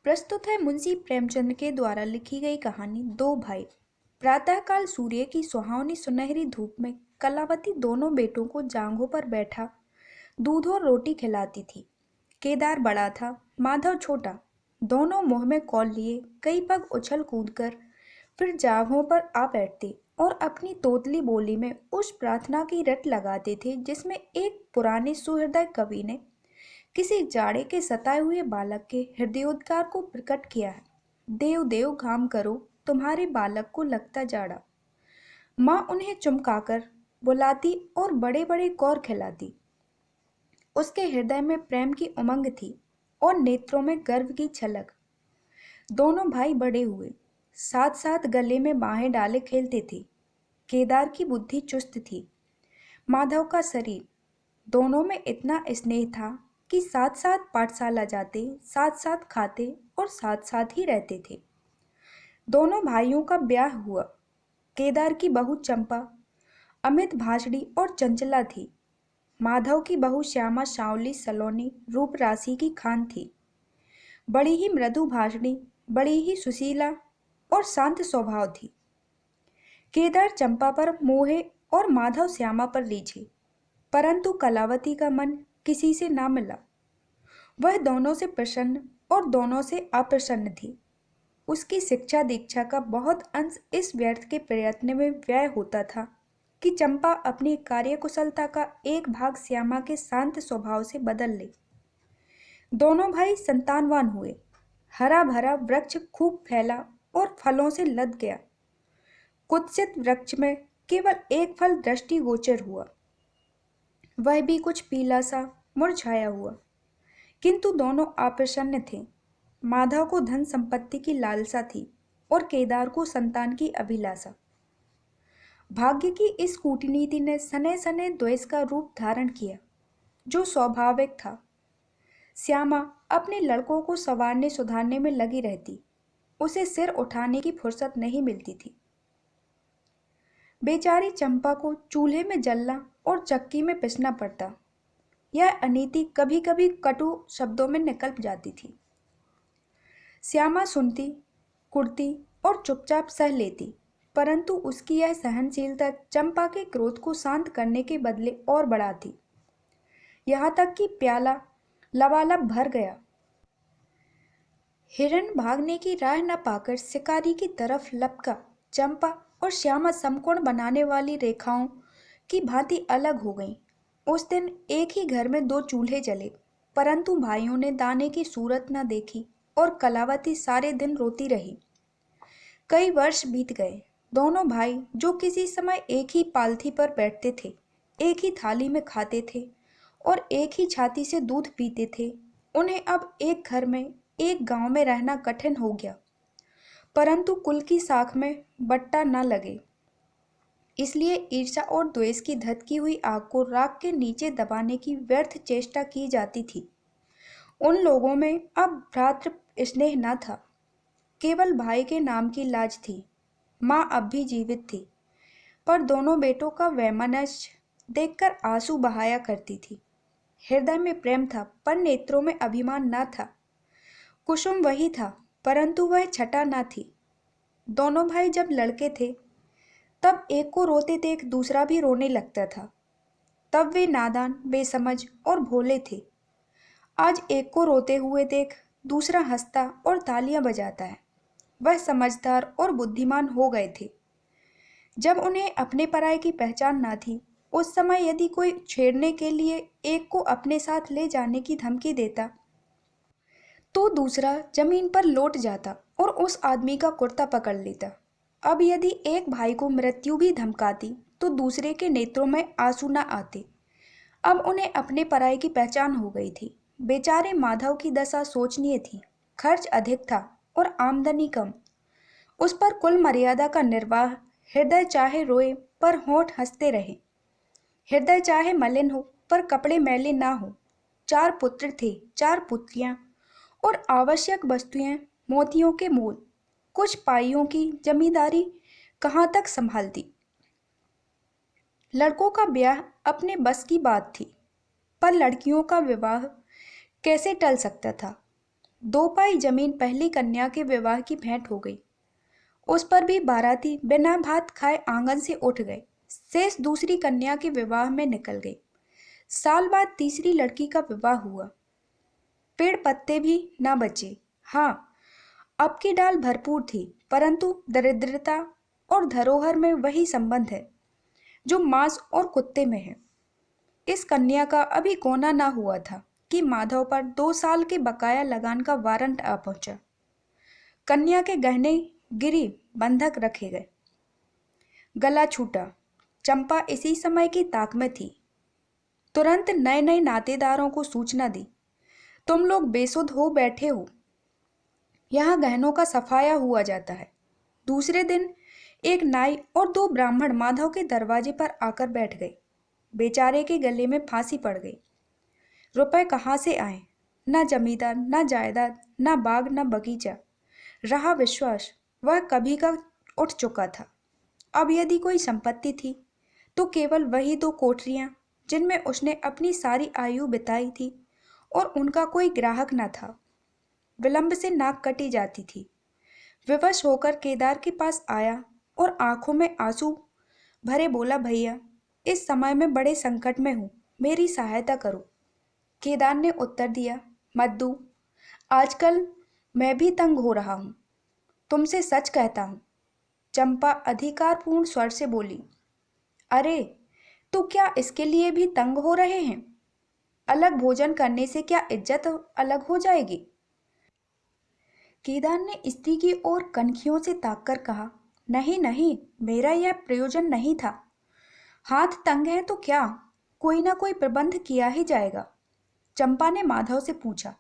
प्रस्तुत है मुंशी प्रेमचंद के द्वारा लिखी गई कहानी दो भाई। प्रातःकाल सूर्य की सुहावनी सुनहरी धूप में कलावती दोनों बेटों को जांघों पर बैठा दूध और रोटी खिलाती थी। केदार बड़ा था, माधव छोटा। दोनों मुंह में कौल लिए कई पग उछल कूद कर फिर जांघों पर आ बैठते और अपनी तोतली बोली में उस प्रार्थना की रट लगाते थे जिसमें एक पुराने सुहृदय कवि ने किसी जाड़े के सताए हुए बालक के हृदयोद्गार को प्रकट किया है। देव देव घाम करो, तुम्हारे बालक को लगता जाड़ा। माँ उन्हें चुमकाकर बुलाती और बड़े बड़े कौर खिलाती। उसके हृदय में प्रेम की उमंग थी और नेत्रों में गर्व की छलक। दोनों भाई बड़े हुए, साथ साथ गले में बाहें डाले खेलते थे। केदार की बुद्धि चुस्त थी, माधव का शरीर। दोनों में इतना स्नेह था कि साथ साथ पाठशाला जाते, साथ साथ खाते और साथ साथ ही रहते थे। दोनों भाइयों का ब्याह हुआ। केदार की बहू चंपा अमित भाषणी और चंचला थी। माधव की बहू श्यामा सांवली सलोनी रूप राशि की खान थी। बड़ी ही मृदु भाषणी, बड़ी ही सुशीला और शांत स्वभाव थी। केदार चंपा पर मोहे और माधव श्यामा पर रीझे, परंतु कलावती का मन किसी से ना मिला। वह दोनों से प्रसन्न और दोनों से अप्रसन्न थी। उसकी शिक्षा दीक्षा का बहुत अंश इस व्यर्थ के प्रयत्न में व्यय होता था कि चंपा अपनी कार्यकुशलता का एक भाग श्यामा के शांत स्वभाव से बदल ले। दोनों भाई संतानवान हुए। हरा भरा वृक्ष खूब फैला और फलों से लद गया। कुत्सित वृक्ष में केवल एक फल दृष्टिगोचर हुआ, वह भी कुछ पीला सा मुरझाया हुआ। किंतु दोनों अप्रसन्न थे। माधव को धन संपत्ति की लालसा थी और केदार को संतान की अभिलाषा। भाग्य की इस कूटनीति ने सने सने द्वेष का रूप धारण किया, जो स्वाभाविक था। श्यामा अपने लड़कों को संवारने सुधारने में लगी रहती, उसे सिर उठाने की फुर्सत नहीं मिलती थी। बेचारी चंपा को चूल्हे में जलना और चक्की में पिसना पड़ता। यह अनीति कभी कभी कटु शब्दों में निकल जाती थी। श्यामा सुनती, कुढ़ती और चुपचाप सह लेती, परंतु उसकी यह सहनशीलता चंपा के क्रोध को शांत करने के बदले और बढ़ाती। यहाँ तक कि प्याला लबालब भर गया। हिरण भागने की राह न पाकर शिकारी की तरफ लपका। चंपा और श्यामा समकोण बनाने वाली रेखाओं की भांति अलग हो गईं। उस दिन एक ही घर में दो चूल्हे जले, परंतु भाइयों ने दाने की सूरत न देखी और कलावती सारे दिन रोती रही। कई वर्ष बीत गए। दोनों भाई जो किसी समय एक ही पालथी पर बैठते थे, एक ही थाली में खाते थे और एक ही छाती से दूध पीते थे, उन्हें अब एक घर में, एक गांव में रहना कठिन हो गया। परंतु कुल की साख में बट्टा न लगे, इसलिए ईर्ष्या और द्वेष की धधकी हुई आग को राख के नीचे दबाने की व्यर्थ चेष्टा की जाती थी। उन लोगों में अब भ्रातृ स्नेह न था, केवल भाई के नाम की लाज थी। माँ अब भी जीवित थी, पर दोनों बेटों का वैमनस्य देखकर आंसू बहाया करती थी। हृदय में प्रेम था, पर नेत्रों में अभिमान न था। कुसुम वही था, परंतु वह छटा न थी। दोनों भाई जब लड़के थे, तब एक को रोते देख दूसरा भी रोने लगता था। तब वे नादान, बेसमझ और भोले थे। आज एक को रोते हुए देख दूसरा हंसता और तालियां बजाता है। वह समझदार और बुद्धिमान हो गए थे। जब उन्हें अपने पराये की पहचान न थी, उस समय यदि कोई छेड़ने के लिए एक को अपने साथ ले जाने की धमकी देता, तो दूसरा जमीन पर लौट जाता और उस आदमी का कुर्ता पकड़ लेता। अब यदि एक भाई को मृत्यु भी धमकाती, तो दूसरे के नेत्रों में आंसू न आते। अब उन्हें अपने पराये की पहचान हो गई थी। बेचारे माधव की दशा शोचनीय थी। खर्च अधिक था और आमदनी कम। उस पर कुल मर्यादा का निर्वाह। हृदय चाहे रोए पर होंठ हंसते रहे, हृदय चाहे मलिन हो पर कपड़े मैले ना हो। 4 पुत्र थे, 4 पुत्रियां और आवश्यक वस्तुएं मोतियों के मोल। कुछ पाइयों की जमींदारी कहाँ तक संभालती। लड़कों का ब्याह अपने बस की बात थी, पर लड़कियों का विवाह कैसे टल सकता था। 2 पाई जमीन पहली कन्या के विवाह की भेंट हो गई। उस पर भी बाराती बिना भात खाए आंगन से उठ गए। शेष दूसरी कन्या के विवाह में निकल गई। साल बाद तीसरी लड़की का विवाह हुआ। पेड़ पत्ते भी न बचे। हाँ, अब की डाल भरपूर थी, परंतु दरिद्रता और धरोहर में वही संबंध है जो मांस और कुत्ते में है। इस कन्या का अभी कोना ना हुआ था कि माधव पर 2 साल के बकाया लगान का वारंट आ पहुंचा। कन्या के गहने गिरी बंधक रखे गए। गला छूटा। चंपा इसी समय की ताक में थी। तुरंत नए नए नातेदारों को सूचना दी, तुम लोग बेसुध हो बैठे हो, यहाँ गहनों का सफाया हुआ जाता है। दूसरे दिन एक नाई और 2 ब्राह्मण माधव के दरवाजे पर आकर बैठ गए। बेचारे के गले में फांसी पड़ गई। रुपए कहाँ से आए? न जमींदार, न जायदाद, न बाग, न बगीचा। रहा विश्वास, वह कभी का उठ चुका था। अब यदि कोई संपत्ति थी तो केवल वही 2 कोठरियां जिनमें उसने अपनी सारी आयु बिताई थी, और उनका कोई ग्राहक न था। विलंब से नाक कटी जाती थी। विवश होकर केदार के पास आया और आंखों में आंसू भरे बोला, भैया, इस समय में बड़े संकट में हूँ, मेरी सहायता करो। केदार ने उत्तर दिया, मद्दू, आजकल मैं भी तंग हो रहा हूँ, तुमसे सच कहता हूँ। चंपा अधिकारपूर्ण स्वर से बोली, अरे, तो क्या इसके लिए भी तंग हो रहे हैं? अलग भोजन करने से क्या इज्जत अलग हो जाएगी? केदार ने स्त्री की ओर कनखियों से ताककर कहा, नहीं नहीं, मेरा यह प्रयोजन नहीं था। हाथ तंग है तो क्या, कोई ना कोई प्रबंध किया ही जाएगा। चंपा ने माधव से पूछा,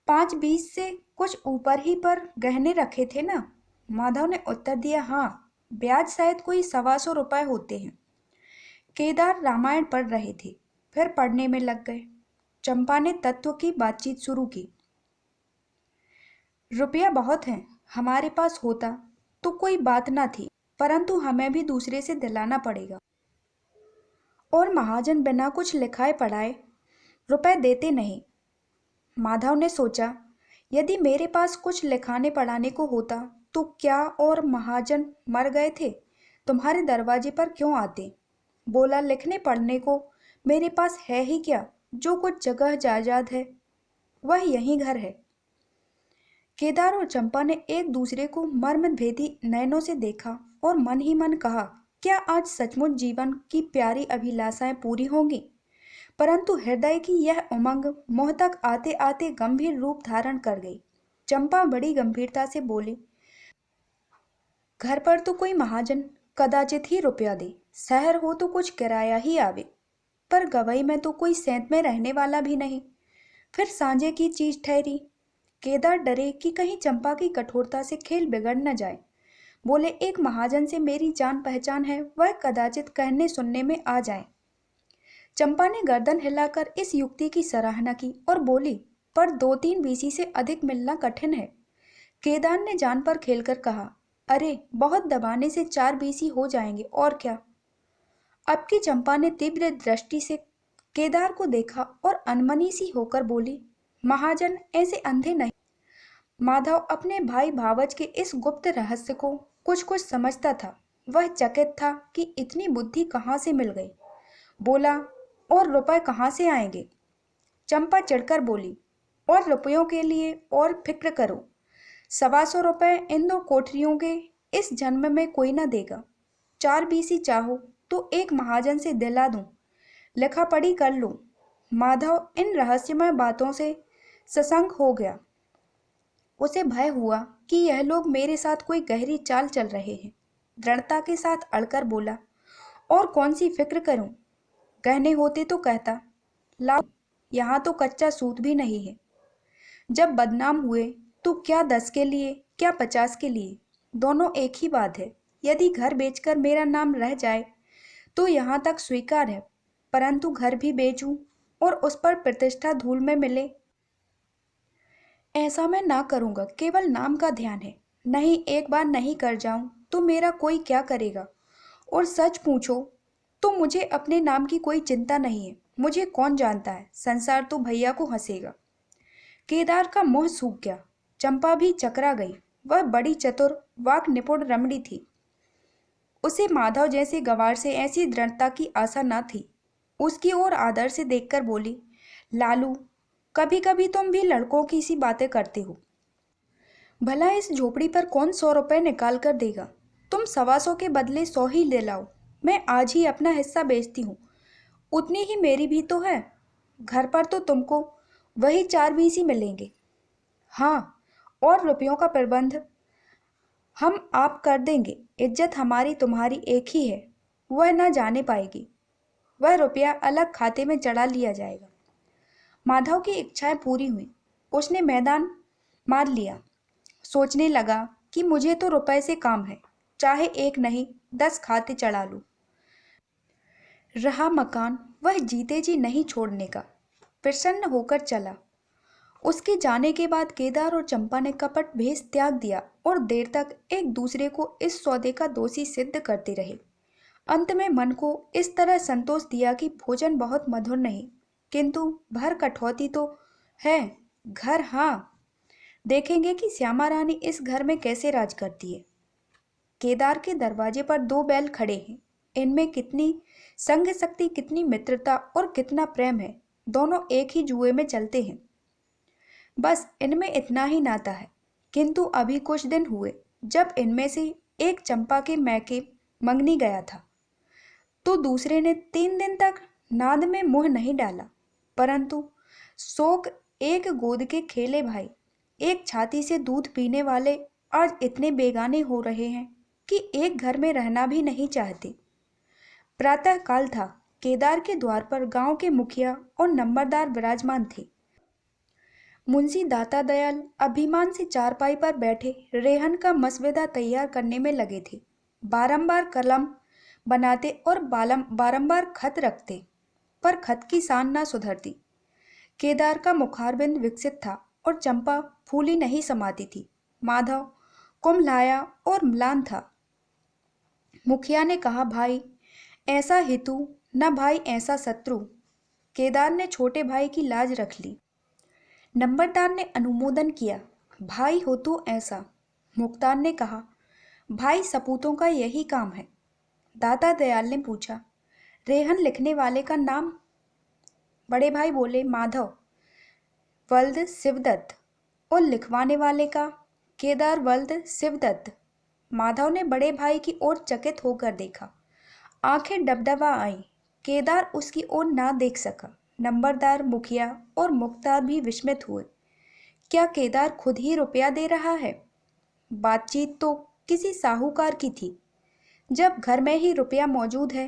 5-20 से कुछ ऊपर ही पर गहने रखे थे ना? माधव ने उत्तर दिया, हाँ, ब्याज शायद कोई 125 रुपए होते हैं। केदार रामायण पढ़ रहे थे, फिर पढ़ने में लग गए। चंपा ने तत्व की बातचीत शुरू की। रुपया बहुत है, हमारे पास होता तो कोई बात ना थी, परंतु हमें भी दूसरे से दिलाना पड़ेगा, और महाजन बिना कुछ लिखाए पढ़ाए रुपए देते नहीं। माधव ने सोचा, यदि मेरे पास कुछ लिखाने पढ़ाने को होता तो क्या, और महाजन मर गए थे, तुम्हारे दरवाजे पर क्यों आते? बोला, लिखने पढ़ने को मेरे पास है ही क्या, जो कुछ जगह जायदाद है वह यही घर है। केदार और चंपा ने एक दूसरे को मर्मभेदी नयनों से देखा और मन ही मन कहा, क्या आज सचमुच जीवन की प्यारी अभिलाषाएं पूरी होंगी? परंतु हृदय की यह उमंग मोह तक आते आते गंभीर रूप धारण कर गई। चंपा बड़ी गंभीरता से बोली, घर पर तो कोई महाजन कदाचित ही रुपया दे, शहर हो तो कुछ किराया ही आवे, पर गवई में तो कोई सेंत में रहने वाला भी नहीं, फिर सांझे की चीज ठहरी। केदार डरे कि कहीं चंपा की कठोरता से खेल बिगड़ न जाए। बोले, एक महाजन से मेरी जान पहचान है, वह कदाचित कहने सुनने में आ जाए। चंपा ने गर्दन हिलाकर इस युक्ति की सराहना की और बोली, पर 2-3 बीसी से अधिक मिलना कठिन है। केदार ने जान पर खेलकर कहा, अरे, बहुत दबाने से 4 बीसी हो जाएंगे, और क्या। अब की चंपा ने तीव्र दृष्टि से केदार को देखा और अनमनी सी होकर बोली, महाजन ऐसे अंधे नहीं। माधव अपने भाई भावज के इस गुप्त रहस्य को कुछ कुछ समझता था। वह चकित था कि इतनी बुद्धि कहाँ से मिल गई। बोला, और रुपए कहाँ से आएंगे? चंपा चिढ़कर बोली, और रुपयों के लिए और फिक्र करो, 125 रुपए इन 2 कोठरियों के इस जन्म में कोई न देगा। 4 बीसी चाहो तो एक महाजन से दिला दूं, लिखा पढ़ी कर लो। माधव इन रहस्यमय बातों से सशंक हो गया। उसे भय हुआ कि यह लोग मेरे साथ कोई गहरी चाल चल रहे हैं। दृढ़ता के साथ अड़कर बोला, और कौन सी फिक्र करूं? गहने होते तो कहता, लाओ, यहाँ तो कच्चा सूत भी नहीं है। जब बदनाम हुए तो क्या 10 के लिए, क्या 50 के लिए, दोनों एक ही बात है। यदि घर बेचकर मेरा नाम रह जाए तो यहाँ तक स्वीकार है, परंतु घर भी बेचूं और उस पर प्रतिष्ठा धूल में मिले, ऐसा मैं ना करूँगा। केवल नाम का ध्यान है। नहीं, एक बार नहीं कर जाऊं तो मेरा कोई क्या करेगा? और सच पूछो तो मुझे अपने नाम की कोई चिंता नहीं है। मुझे कौन जानता है, संसार तो भैया को हंसेगा। केदार का मुंह सूख गया। चंपा भी चकरा गई। वह बड़ी चतुर, वाक निपुण रमणी थी। उसे माधव जैसे गवार से ऐसी दृढ़ता की आशा न थी। उसकी ओर आदर से देखकर बोली, लालू, कभी कभी तुम भी लड़कों की सी बातें करते हो। भला इस झोपड़ी पर कौन 100 रुपए निकाल कर देगा? तुम 125 के बदले 100 ही ले लाओ। मैं आज ही अपना हिस्सा बेचती हूँ। उतनी ही मेरी भी तो है। घर पर तो तुमको वही 4 20 ही मिलेंगे। हाँ, और रुपयों का प्रबंध हम आप कर देंगे। इज्जत हमारी तुम्हारी एक ही है, वह न जाने पाएगी। वह रुपया अलग खाते में चढ़ा लिया जाएगा। माधव की इच्छाएं पूरी हुई। उसने मैदान मार लिया। सोचने लगा कि मुझे तो रुपए से काम है, चाहे 1 नहीं 10 खाते चढ़ा लूं। रहा मकान, वह जीते जी नहीं छोड़ने का। प्रसन्न होकर चला। उसके जाने के बाद केदार और चंपा ने कपट भेष त्याग दिया और देर तक एक दूसरे को इस सौदे का दोषी सिद्ध करते रहे। अंत में मन को इस तरह संतोष दिया कि भोजन बहुत मधुर नहीं, किंतु भर कठौती तो है। घर, हाँ, देखेंगे कि श्यामा रानी इस घर में कैसे राज करती है। केदार के दरवाजे पर 2 बैल खड़े हैं। इनमें कितनी संग शक्ति, कितनी मित्रता और कितना प्रेम है। दोनों एक ही जुए में चलते हैं। बस इनमें इतना ही नाता है। किंतु अभी कुछ दिन हुए जब इनमें से एक चंपा के मैके मंगनी गया था, तो दूसरे ने 3 दिन तक नाद में मुंह नहीं डाला। परंतु शोक एक गोद के खेले भाई, एक छाती से दूध पीने वाले आज इतने बेगाने हो रहे हैं कि एक घर में रहना भी नहीं चाहते। प्रातः काल था। केदार के द्वार पर गांव के मुखिया और नंबरदार विराजमान थे। मुंशी दाता दयाल अभिमान से चारपाई पर बैठे रेहन का मसविदा तैयार करने में लगे थे। बारंबार कलम बनाते और बारंबार खत रखते, पर खत की सान न सुधरती। केदार का मुखारबिंद विकसित था और चंपा फूली नहीं समाती थी। माधव कुम्हलाया और म्लान था। मुखिया ने कहा, भाई ऐसा हितु न भाई ऐसा शत्रु। केदार ने छोटे भाई की लाज रख ली। नंबरदार ने अनुमोदन किया, भाई हो तो ऐसा। मुख्तार ने कहा, भाई सपूतों का यही काम है। दाता दयाल ने पूछा, रेहन लिखने वाले का नाम? बड़े भाई बोले, माधव वल्द शिवदत्त। और लिखवाने वाले का? केदार वल्द शिवदत्त। माधव ने बड़े भाई की ओर चकित होकर देखा। आंखें डबडबा आईं। केदार उसकी ओर ना देख सका। नंबरदार, मुखिया और मुख्तार भी विस्मित हुए। क्या केदार खुद ही रुपया दे रहा है? बातचीत तो किसी साहूकार की थी। जब घर में ही रुपया मौजूद है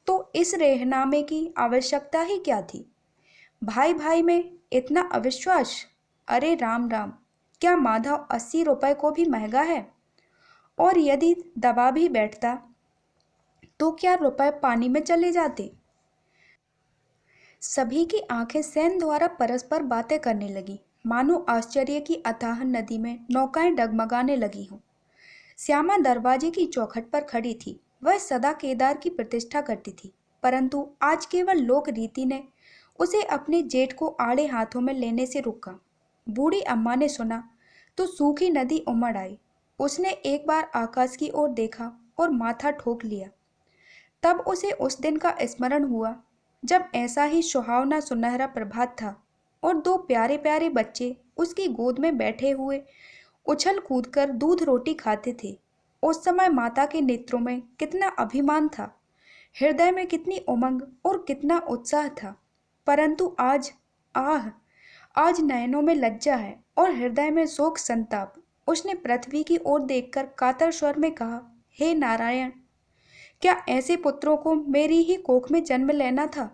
तो इस रेहनामे की आवश्यकता ही क्या थी? भाई भाई में इतना अविश्वास! अरे राम राम, क्या माधव 80 रुपए को भी महंगा है? और यदि दबा भी बैठता तो क्या रुपए पानी में चले जाते? सभी की आंखें सेन द्वारा परस्पर बातें करने लगी, मानो आश्चर्य की अथाह नदी में नौकाएं डगमगाने लगी हों। श्यामा दरवाजे की चौखट पर खड़ी थी। वह सदा केदार की प्रतिष्ठा करती थी, परंतु आज केवल लोक रीति ने उसे अपने जेठ को आड़े हाथों में लेने से रोका। बूढ़ी अम्मा ने सुना तो सूखी नदी उमड़ आई। उसने एक बार आकाश की ओर देखा और माथा ठोक लिया। तब उसे उस दिन का स्मरण हुआ जब ऐसा ही सुहावना सुनहरा प्रभात था और 2 प्यारे प्यारे बच्चे उसकी गोद में बैठे हुए उछल कूदकर दूध रोटी खाते थे। उस समय माता के नेत्रों में कितना अभिमान था, हृदय में कितनी उमंग और कितना उत्साह था। परंतु आज आज नयनों में लज्जा है और हृदय में शोक संताप। उसने पृथ्वी की ओर देखकर कातर स्वर में कहा, हे नारायण, क्या ऐसे पुत्रों को मेरी ही कोख में जन्म लेना था?